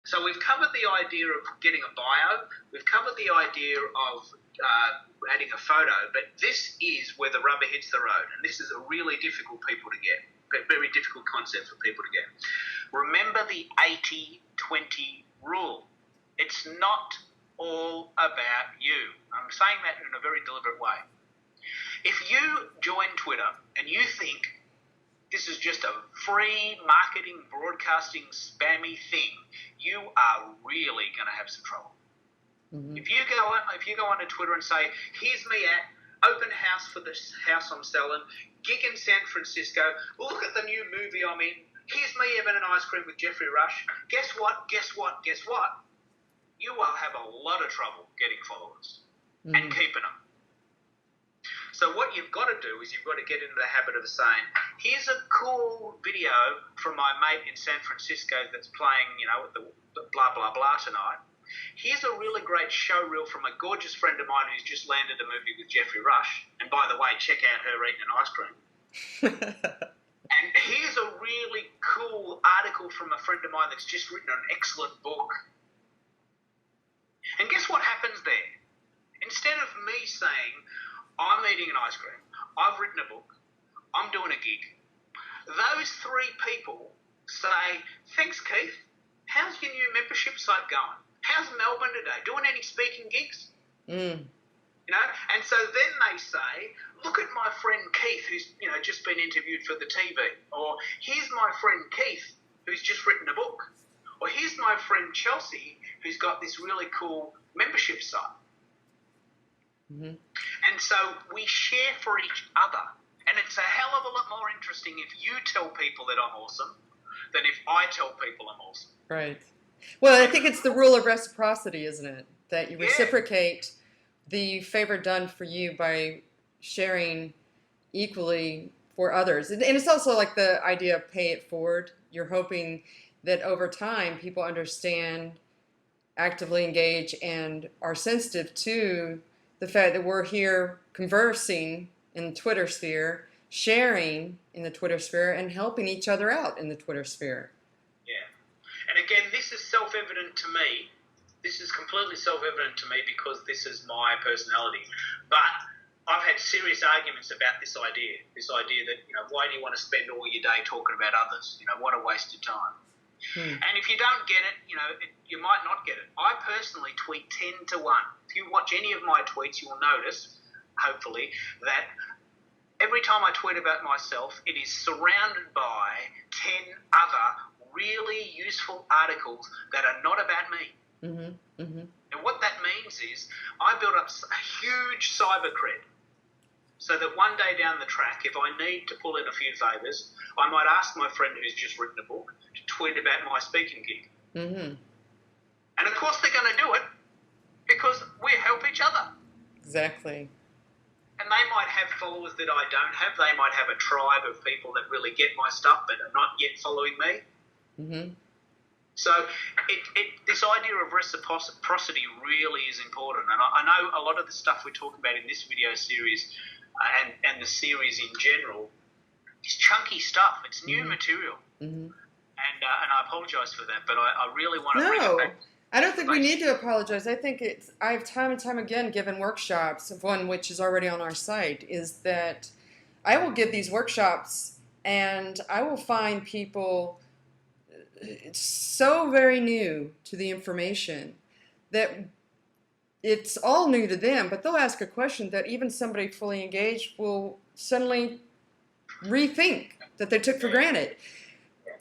So we've covered the idea of getting a bio. We've covered the idea of adding a photo, but this is where the rubber hits the road, and this is a really difficult people to get, a very difficult concept for people to get. Remember the 80-20 rule. It's not all about you. I'm saying that in a very deliberate way. If you join Twitter and you think this is just a free marketing, broadcasting, spammy thing, you are really going to have some trouble. Mm-hmm. If you go onto Twitter and say, here's me at open house for this house I'm selling, gig in San Francisco, look at the new movie I'm in, here's me having an ice cream with Geoffrey Rush, guess what? You will have a lot of trouble getting followers and keeping them. So what you've got to do is you've got to get into the habit of saying, here's a cool video from my mate in San Francisco that's playing, at the blah, blah, blah tonight. Here's a really great show reel from a gorgeous friend of mine who's just landed a movie with Geoffrey Rush. And by the way, check out her eating an ice cream. And here's a really cool article from a friend of mine that's just written an excellent book. And guess what happens there? Instead of me saying, I'm eating an ice cream, I've written a book, I'm doing a gig, those three people say, thanks, Keith, how's your new membership site going? How's Melbourne today? Doing any speaking gigs? And so then they say, look at my friend Keith who's, just been interviewed for the TV. Or here's my friend Keith who's just written a book. Or here's my friend Chelsea who's got this really cool membership site. Mm-hmm. And so we share for each other. And it's a hell of a lot more interesting if you tell people that I'm awesome than if I tell people I'm awesome. Right. Well, I think it's the rule of reciprocity, isn't it? That you reciprocate the favor done for you by sharing equally for others. And it's also like the idea of pay it forward. You're hoping that over time people understand, actively engage, and are sensitive to the fact that we're here conversing in the Twitter sphere, sharing in the Twitter sphere, and helping each other out in the Twitter sphere. Yeah. And again, this is self-evident to me. This is completely self-evident to me because this is my personality. But I've had serious arguments about this idea that, why do you want to spend all your day talking about others? What a waste of time. And if you don't get it, you might not get it. I personally tweet 10 to 1. If you watch any of my tweets, you'll notice, hopefully, that every time I tweet about myself, it is surrounded by 10 other really useful articles that are not about me. Mm-hmm. Mm-hmm. And what that means is I built up a huge cyber cred so that one day down the track, if I need to pull in a few favours, I might ask my friend who's just written a book to tweet about my speaking gig. Mm-hmm. And of course they're going to do it because we help each other. Exactly. And they might have followers that I don't have. They might have a tribe of people that really get my stuff but are not yet following me. Mm-hmm. So this idea of reciprocity really is important. And I know a lot of the stuff we're talking about in this video series and the series in general is chunky stuff. It's new material. Mm-hmm. And I apologise for that, but I really want to bring it back. I don't think we need to apologize. I think I've time and time again given workshops, one which is already on our site, is that I will give these workshops and I will find people so very new to the information that it's all new to them, but they'll ask a question that even somebody fully engaged will suddenly rethink that they took for granted.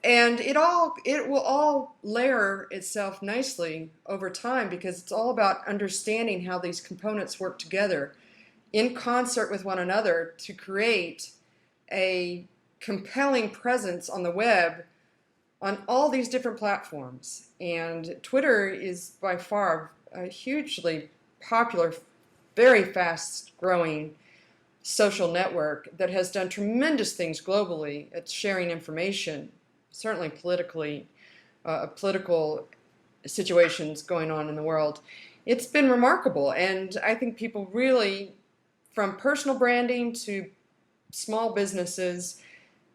And it will all layer itself nicely over time because it's all about understanding how these components work together in concert with one another to create a compelling presence on the web on all these different platforms. And Twitter is by far a hugely popular, very fast-growing social network that has done tremendous things globally at sharing information, certainly politically, political situations going on in the world. It's been remarkable, and I think people really, from personal branding to small businesses,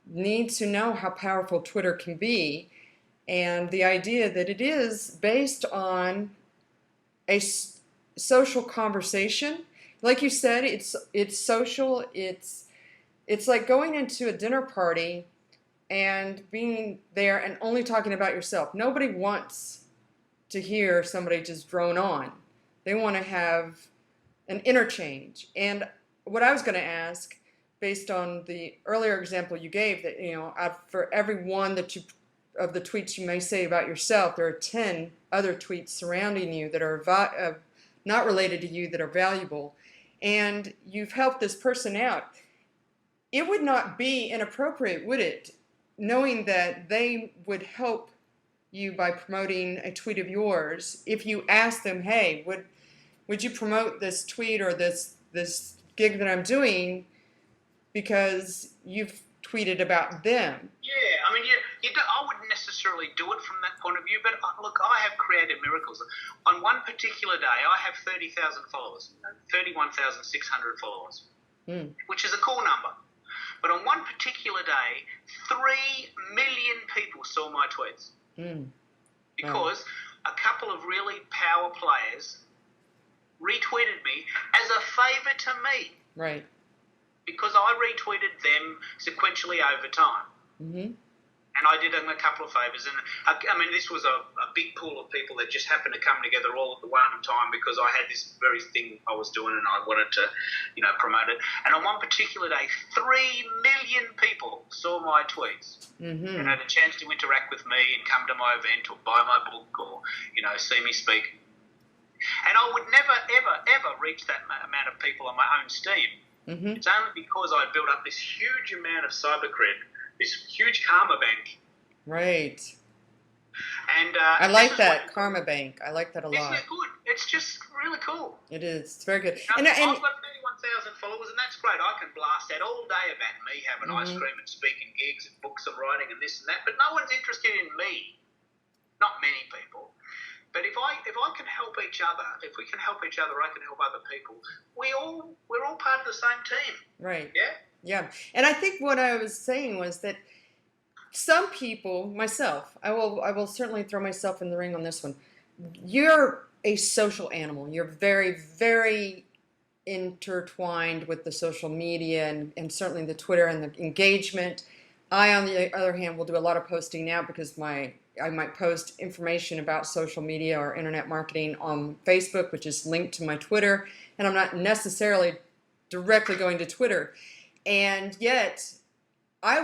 need to know how powerful Twitter can be and the idea that it is based on a social conversation. Like you said, it's social. It's like going into a dinner party and being there and only talking about yourself. Nobody wants to hear somebody just drone on. They want to have an interchange. And what I was going to ask, based on the earlier example you gave, that for every one of the tweets you may say about yourself, there are 10 other tweets surrounding you that are not related to you that are valuable, and you've helped this person out. It would not be inappropriate, would it, knowing that they would help you by promoting a tweet of yours, if you asked them, hey, would you promote this tweet or this gig that I'm doing because you've tweeted about them? Yeah, I mean, I wouldn't necessarily do it from that point of view, but look, I have created miracles. On one particular day, I have 30,000 followers, 31,600 followers, which is a cool number. But on one particular day, 3 million people saw my tweets because a couple of really power players retweeted me as a favour to me. Right. Because I retweeted them sequentially over time. Mm-hmm. And I did them a couple of favours. And I mean, this was a big pool of people that just happened to come together all at the one time because I had this very thing I was doing and I wanted to, promote it. And on one particular day, 3 million people saw my tweets and had a chance to interact with me and come to my event or buy my book or, see me speak. And I would never, ever, ever reach that amount of people on my own steam. Mm-hmm. It's only because I built up this huge amount of cyber cred, this huge karma bank. Right. And I like that karma bank. I like that a lot. Isn't it good? It's just really cool. It is. It's very good. I've got 31,000 followers, and that's great. I can blast out all day about me having ice cream and speaking gigs and books and writing and this and that. But no one's interested in me. Not many people. But if I can help each other, if we can help each other, I can help other people. We're all part of the same team. Right. Yeah. Yeah. And I think what I was saying was that some people, myself, I will certainly throw myself in the ring on this one. You're a social animal. You're very, very intertwined with the social media and certainly the Twitter and the engagement. I, on the other hand, will do a lot of posting now because I might post information about social media or internet marketing on Facebook, which is linked to my Twitter, and I'm not necessarily directly going to Twitter. And yet, I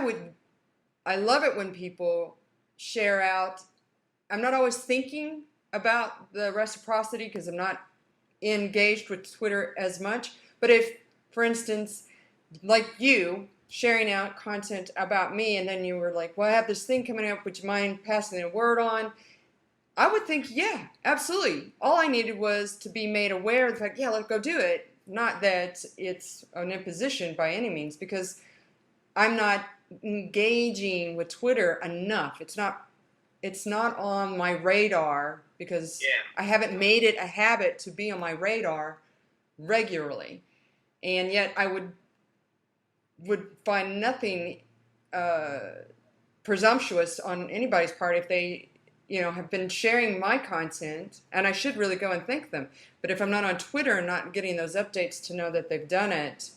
love it when people share out. I'm not always thinking about the reciprocity because I'm not engaged with Twitter as much. But if, for instance, like you, sharing out content about me, and then you were like, well, I have this thing coming up, would you mind passing a word on? I would think, yeah, absolutely. All I needed was to be made aware of the fact, yeah, let's go do it. Not that it's an imposition by any means, because I'm not engaging with Twitter enough. It's not on my radar because I haven't made it a habit to be on my radar regularly. And yet I would find nothing presumptuous on anybody's part if they, have been sharing my content, and I should really go and thank them. But if I'm not on Twitter and not getting those updates to know that they've done it,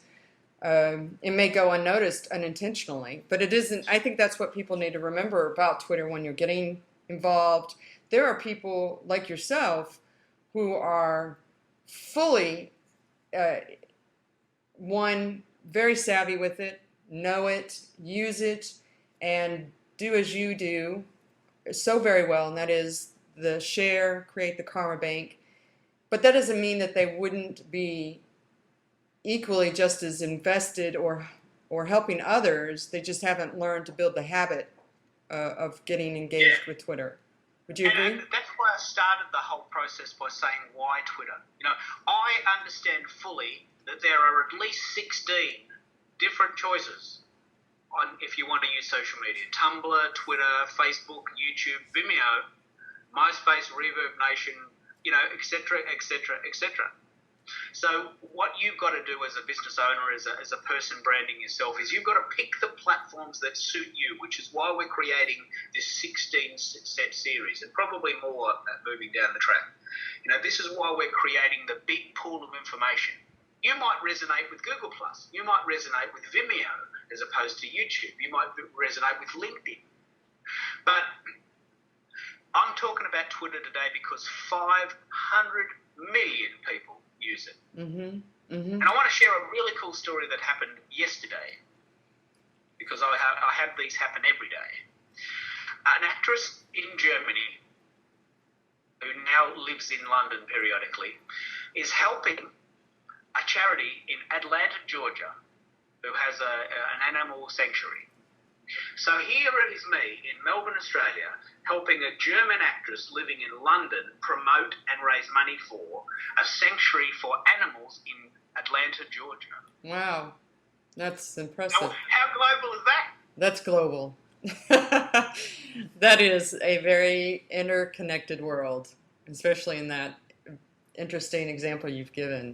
it may go unnoticed unintentionally. But it isn't. I think that's what people need to remember about Twitter when you're getting involved. There are people like yourself who are fully, very savvy with it, know it, use it, and do as you do so very well, and that is the share, create the karma bank. But that doesn't mean that they wouldn't be equally just as invested or helping others. They just haven't learned to build the habit of getting engaged with Twitter. Would you agree? That's why I started the whole process by saying, why Twitter? I understand fully that there are at least 16 different choices on if you want to use social media. Tumblr, Twitter, Facebook, YouTube, Vimeo, MySpace, Reverb Nation, etc., etc., etc. So what you've got to do as a business owner, as a person branding yourself, is you've got to pick the platforms that suit you, which is why we're creating this 16-set series, and probably more moving down the track. You know, this is why we're creating the big pool of information. You might resonate with Google+. You might resonate with Vimeo as opposed to YouTube. You might resonate with LinkedIn. But I'm talking about Twitter today because 500 million people use it. Mm-hmm. Mm-hmm. And I want to share a really cool story that happened yesterday, because I have these happen every day. An actress in Germany who now lives in London periodically is helping a charity in Atlanta, Georgia, who has an animal sanctuary. So here it is me in Melbourne, Australia, helping a German actress living in London promote and raise money for a sanctuary for animals in Atlanta, Georgia. Wow, that's impressive. Now, how global is that? That's global. That is a very interconnected world, especially in that interesting example you've given.